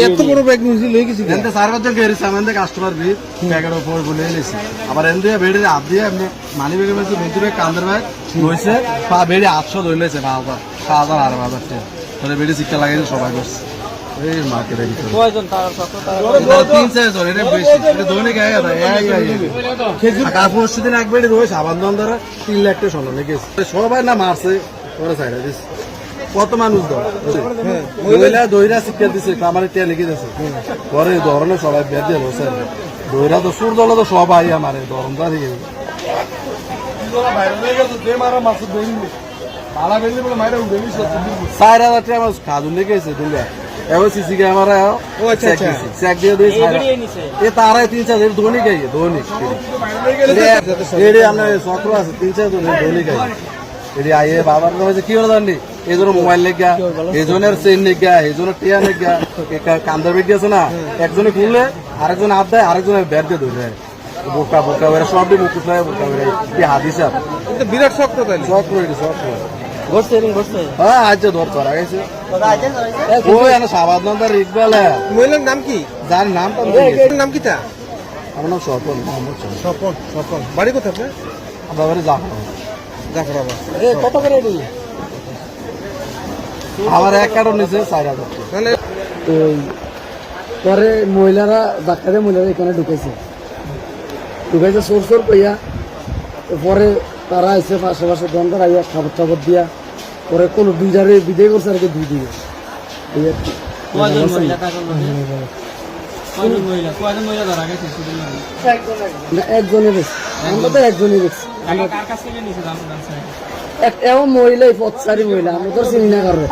এত বড় ব্যাগ নিয়ে লই গেছি এতে 4-5 জন সামান দে কাস্টমার ভিড় ব্যাগের উপর বলে এনেছি আবার এন্ড দিয়ে বেড়ে হাত দিয়ে এমনি মানি ব্যাগের মধ্যে ভিতরে কান্দার ব্যাগ হইছে পা বেড়ে 800 ধইলেছে বাবা 1000 টাকা ধরে বেড়ে শিক্ষা লাগাইছে সবাই করছে এই মার্কেটে ভিতরে কয়জন তার কত তার 3-4 জন এর বেশি এটা দোনে গায় দাদা খেজুর কাপড় দিন এক বেড়ে রইছে সাবান দাম ধরে 3 লাখ টাকা সোনা লেগেছে সবাই না মারছে ওরা সাইডে দিছে কত মানুষ দইরা শিক্ষা দিচ্ছে আমার টিয়া লিখে দিচ্ছে পরে ধরনে সবাই বের দিয়ে বসে দইরা তো সুর দল তো সবাই আমার ধরন তো দিয়ে 4,000 টাকা খাজুন লেগেছে দুর্গা এবার সিসি ক্যামেরা চেক দিয়ে দিই এ তারাই 3-4 ধোনি গাই ধোনি আপনার চক্র আছে 3-4 জন ধোনি গাই এটি আইয়ে বাবার কাছে কি হলো জানি এই জন্য মোবাইল লেগা এই জনের চেন লেগা এই জনের টিয়া লেগা কান্দার বেগ আছে না একজনে খুললে আরেকজন হাত দেয় আরেকজনের ব্যাট দিয়ে ধরে বোকা বোকা ওরা সব দিয়ে মুকুট লাগে বোকা ওরা কি হাদিস আছে বিরাট শক্ত তাই শক্ত এটি শক্ত ঘটছে এরকম ঘটছে হ্যাঁ আজ ধর করা গেছে ওই এনে সাবাদ নাম ইকবাল মহিলার নাম কি যার নামটা নাম কি তা আমার নাম স্বপন মোহাম্মদ স্বপন বাড়ি কোথায় আপনার বাড়ি জাফরাবাদ কত করে দিলি আমার এক কারণ নিচে 4,000 তো পরে মহিলারা ডাক্তারে মহিলারা এখানে ঢুকেছে সোর কইয়া পরে তারা এসে পাশে দন্দর আইয়া খাবার টাবার দিয়া পরে কোন দুইটারে বিদায় করছে আর কি 2 দিকে একজনের আমরা তো একজনই দেখছি এমন মহিলাই পথচারী মহিলা আমরা তো চিনি না কারো